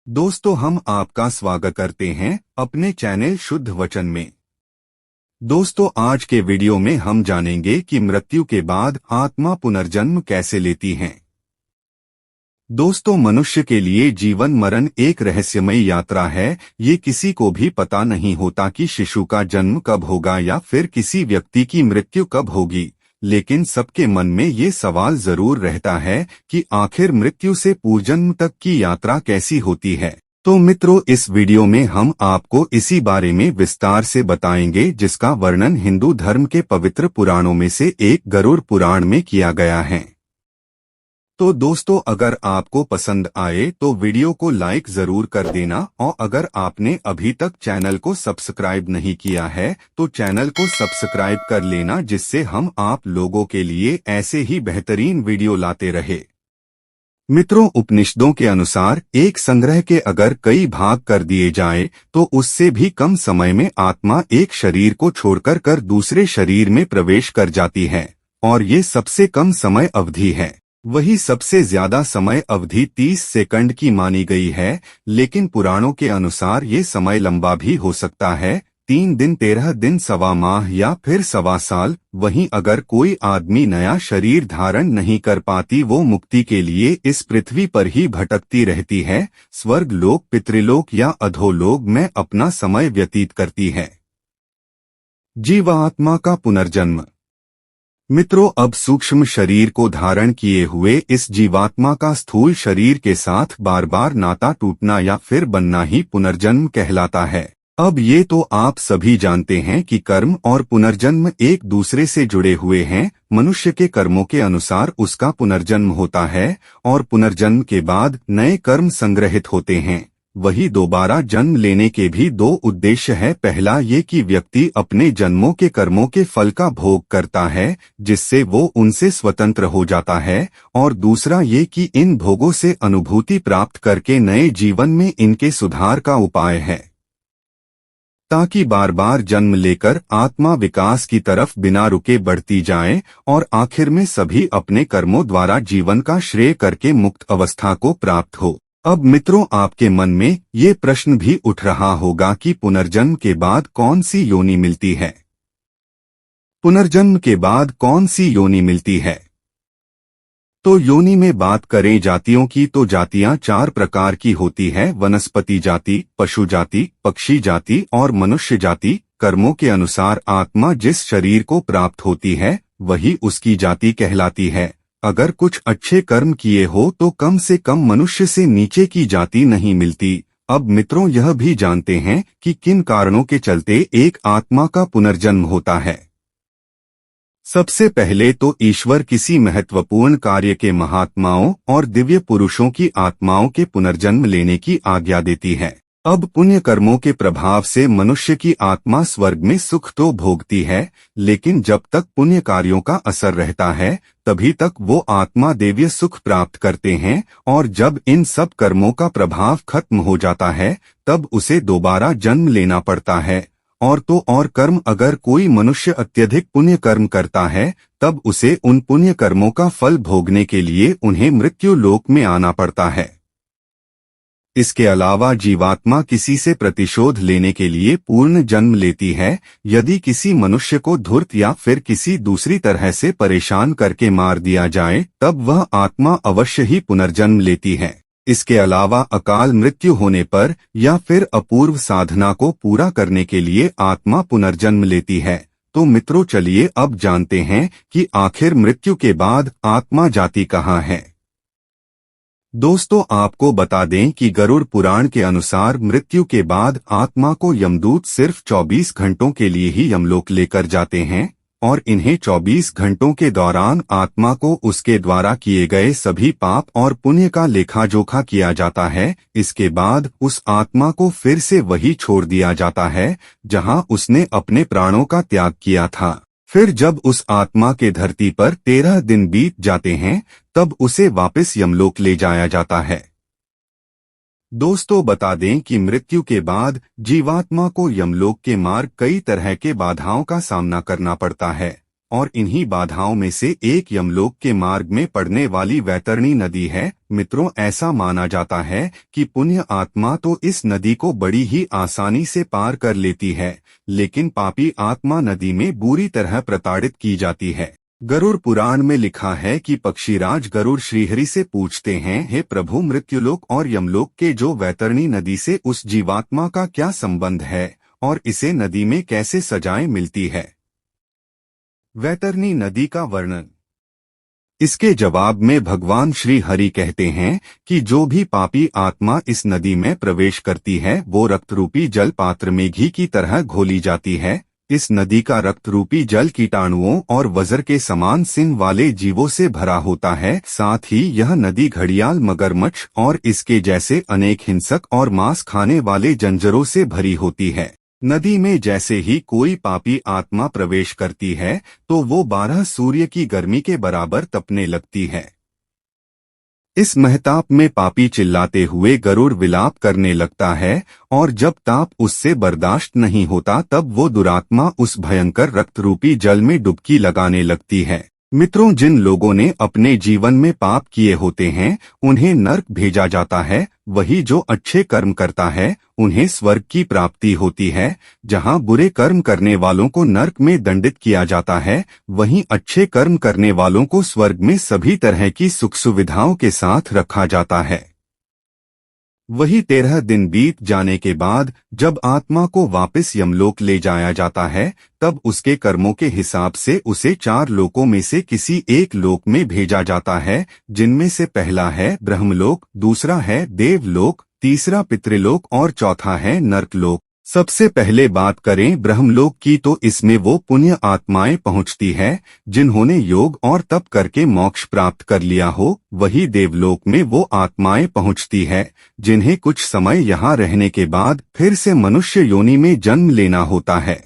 दोस्तों, हम आपका स्वागत करते हैं अपने चैनल शुद्ध वचन में। दोस्तों, आज के वीडियो में हम जानेंगे कि मृत्यु के बाद आत्मा पुनर्जन्म कैसे लेती है। दोस्तों, मनुष्य के लिए जीवन मरण एक रहस्यमय यात्रा है। ये किसी को भी पता नहीं होता कि शिशु का जन्म कब होगा या फिर किसी व्यक्ति की मृत्यु कब होगी, लेकिन सबके मन में ये सवाल जरूर रहता है कि आखिर मृत्यु से पूर्वजन्म तक की यात्रा कैसी होती है। तो मित्रों, इस वीडियो में हम आपको इसी बारे में विस्तार से बताएंगे, जिसका वर्णन हिंदू धर्म के पवित्र पुराणों में से एक गरुड़ पुराण में किया गया है। तो दोस्तों, अगर आपको पसंद आए तो वीडियो को लाइक जरूर कर देना, और अगर आपने अभी तक चैनल को सब्सक्राइब नहीं किया है तो चैनल को सब्सक्राइब कर लेना, जिससे हम आप लोगों के लिए ऐसे ही बेहतरीन वीडियो लाते रहे। मित्रों, उपनिषदों के अनुसार एक संग्रह के अगर कई भाग कर दिए जाए तो उससे भी कम समय में आत्मा एक शरीर को छोड़कर दूसरे शरीर में प्रवेश कर जाती है, और ये सबसे कम समय अवधि है। वही सबसे ज्यादा समय अवधि 30 सेकंड की मानी गई है, लेकिन पुराणों के अनुसार ये समय लंबा भी हो सकता है, 3 दिन, 13 दिन, सवा माह या फिर सवा साल। वहीं अगर कोई आदमी नया शरीर धारण नहीं कर पाती, वो मुक्ति के लिए इस पृथ्वी पर ही भटकती रहती है, स्वर्ग लोक, पितृलोक या अधोलोक में अपना समय व्यतीत करती है। जीवात्मा का पुनर्जन्म। मित्रों, अब सूक्ष्म शरीर को धारण किए हुए इस जीवात्मा का स्थूल शरीर के साथ बार बार नाता टूटना या फिर बनना ही पुनर्जन्म कहलाता है। अब ये तो आप सभी जानते हैं कि कर्म और पुनर्जन्म एक दूसरे से जुड़े हुए हैं। मनुष्य के कर्मों के अनुसार उसका पुनर्जन्म होता है, और पुनर्जन्म के बाद नए कर्म संग्रहित होते हैं। वही दोबारा जन्म लेने के भी दो उद्देश्य है। पहला ये कि व्यक्ति अपने जन्मों के कर्मों के फल का भोग करता है, जिससे वो उनसे स्वतंत्र हो जाता है, और दूसरा ये कि इन भोगों से अनुभूति प्राप्त करके नए जीवन में इनके सुधार का उपाय है, ताकि बार बार जन्म लेकर आत्मा विकास की तरफ बिना रुके बढ़ती जाए और आखिर में सभी अपने कर्मों द्वारा जीवन का श्रेय करके मुक्त अवस्था को प्राप्त हो। अब मित्रों, आपके मन में ये प्रश्न भी उठ रहा होगा कि पुनर्जन्म के बाद कौन सी योनि मिलती है। पुनर्जन्म के बाद कौन सी योनि मिलती है? तो योनि में बात करें जातियों की, तो जातियां 4 प्रकार की होती है: वनस्पति जाति, पशु जाति, पक्षी जाति और मनुष्य जाति। कर्मों के अनुसार आत्मा जिस शरीर को प्राप्त होती है वही उसकी जाति कहलाती है। अगर कुछ अच्छे कर्म किए हो तो कम से कम मनुष्य से नीचे की जाति नहीं मिलती। अब मित्रों, यह भी जानते हैं कि किन कारणों के चलते एक आत्मा का पुनर्जन्म होता है। सबसे पहले तो ईश्वर किसी महत्वपूर्ण कार्य के महात्माओं और दिव्य पुरुषों की आत्माओं के पुनर्जन्म लेने की आज्ञा देती है। अब पुण्य कर्मों के प्रभाव से मनुष्य की आत्मा स्वर्ग में सुख तो भोगती है, लेकिन जब तक पुण्य कार्यों का असर रहता है तभी तक वो आत्मा देवीय सुख प्राप्त करते हैं, और जब इन सब कर्मों का प्रभाव खत्म हो जाता है तब उसे दोबारा जन्म लेना पड़ता है। और तो और कर्म, अगर कोई मनुष्य अत्यधिक पुण्य कर्म करता है तब उसे उन पुण्य कर्मों का फल भोगने के लिए उन्हें मृत्यु लोक में आना पड़ता है। इसके अलावा जीवात्मा किसी से प्रतिशोध लेने के लिए पूर्ण जन्म लेती है। यदि किसी मनुष्य को धूर्त या फिर किसी दूसरी तरह से परेशान करके मार दिया जाए तब वह आत्मा अवश्य ही पुनर्जन्म लेती है। इसके अलावा अकाल मृत्यु होने पर या फिर अपूर्व साधना को पूरा करने के लिए आत्मा पुनर्जन्म लेती है। तो मित्रों, चलिए अब जानते हैं कि आखिर मृत्यु के बाद आत्मा जाती कहाँ है। दोस्तों, आपको बता दें कि गरुड़ पुराण के अनुसार मृत्यु के बाद आत्मा को यमदूत सिर्फ 24 घंटों के लिए ही यमलोक लेकर जाते हैं, और इन्हें 24 घंटों के दौरान आत्मा को उसके द्वारा किए गए सभी पाप और पुण्य का लेखा जोखा किया जाता है। इसके बाद उस आत्मा को फिर से वही छोड़ दिया जाता है जहां उसने अपने प्राणों का त्याग किया था। फिर जब उस आत्मा के धरती पर 13 दिन बीत जाते हैं तब उसे वापस यमलोक ले जाया जाता है। दोस्तों, बता दें कि मृत्यु के बाद जीवात्मा को यमलोक के मार्ग कई तरह के बाधाओं का सामना करना पड़ता है, और इन्हीं बाधाओं में से एक यमलोक के मार्ग में पड़ने वाली वैतरणी नदी है। मित्रों, ऐसा माना जाता है कि पुण्य आत्मा तो इस नदी को बड़ी ही आसानी से पार कर लेती है, लेकिन पापी आत्मा नदी में बुरी तरह प्रताड़ित की जाती है। गरुड़ पुराण में लिखा है कि पक्षीराज गरुड़ श्रीहरि से पूछते हैं, हे प्रभु, मृत्युलोक और यमलोक के जो वैतरणी नदी से उस जीवात्मा का क्या संबंध है और इसे नदी में कैसे सजाएं मिलती है। वैतरणी नदी का वर्णन। इसके जवाब में भगवान श्री हरि कहते हैं कि जो भी पापी आत्मा इस नदी में प्रवेश करती है वो रक्त रूपी जल पात्र में घी की तरह घोली जाती है। इस नदी का रक्त रूपी जल कीटाणुओं और वज्र के समान सिंह वाले जीवों से भरा होता है। साथ ही यह नदी घड़ियाल, मगरमच्छ और इसके जैसे अनेक हिंसक और मांस खाने वाले जंजरों से भरी होती है। नदी में जैसे ही कोई पापी आत्मा प्रवेश करती है तो वो 12 सूर्य की गर्मी के बराबर तपने लगती है। इस महताप में पापी चिल्लाते हुए गरुड़ विलाप करने लगता है और जब ताप उससे बर्दाश्त नहीं होता तब वो दुरात्मा उस भयंकर रक्त रूपी जल में डुबकी लगाने लगती है। मित्रों, जिन लोगों ने अपने जीवन में पाप किए होते हैं उन्हें नर्क भेजा जाता है। वही जो अच्छे कर्म करता है उन्हें स्वर्ग की प्राप्ति होती है। जहां बुरे कर्म करने वालों को नर्क में दंडित किया जाता है, वहीं अच्छे कर्म करने वालों को स्वर्ग में सभी तरह की सुख सुविधाओं के साथ रखा जाता है। वही 13 दिन बीत जाने के बाद जब आत्मा को वापस यमलोक ले जाया जाता है तब उसके कर्मों के हिसाब से उसे 4 लोकों में से किसी एक लोक में भेजा जाता है, जिनमें से पहला है ब्रह्मलोक, दूसरा है देवलोक, तीसरा पितृलोक और चौथा है नरकलोक। सबसे पहले बात करें ब्रह्मलोक की तो इसमें वो पुण्य आत्माएं पहुंचती है जिन्होंने योग और तप करके मोक्ष प्राप्त कर लिया हो। वही देवलोक में वो आत्माएं पहुंचती है जिन्हें कुछ समय यहाँ रहने के बाद फिर से मनुष्य योनि में जन्म लेना होता है।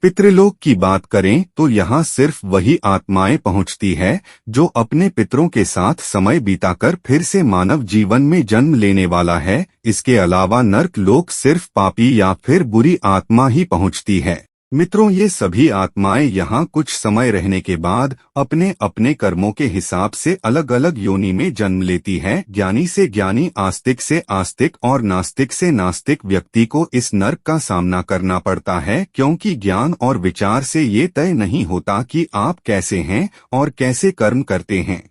पितृलोक की बात करें तो यहाँ सिर्फ वही आत्माएं पहुंचती है जो अपने पितरों के साथ समय बिताकर फिर से मानव जीवन में जन्म लेने वाला है। इसके अलावा नर्क लोक सिर्फ पापी या फिर बुरी आत्मा ही पहुंचती है। मित्रों, ये सभी आत्माएं यहाँ कुछ समय रहने के बाद अपने अपने कर्मों के हिसाब से अलग अलग योनि में जन्म लेती है। ज्ञानी से ज्ञानी, आस्तिक से आस्तिक और नास्तिक से नास्तिक व्यक्ति को इस नर्क का सामना करना पड़ता है, क्योंकि ज्ञान और विचार से ये तय नहीं होता कि आप कैसे हैं और कैसे कर्म करते हैं।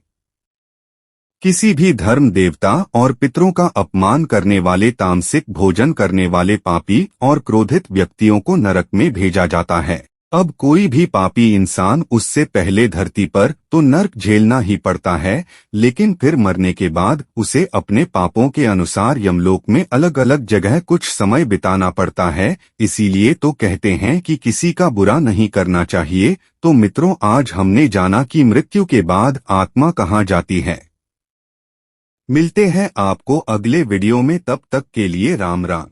किसी भी धर्म, देवता और पितरों का अपमान करने वाले, तामसिक भोजन करने वाले पापी और क्रोधित व्यक्तियों को नरक में भेजा जाता है। अब कोई भी पापी इंसान उससे पहले धरती पर तो नर्क झेलना ही पड़ता है, लेकिन फिर मरने के बाद उसे अपने पापों के अनुसार यमलोक में अलग अलग जगह कुछ समय बिताना पड़ता है। इसीलिए तो कहते हैं कि किसी का बुरा नहीं करना चाहिए। तो मित्रों, आज हमने जाना कि मृत्यु के बाद आत्मा कहाँ जाती है। मिलते हैं आपको अगले वीडियो में, तब तक के लिए राम राम।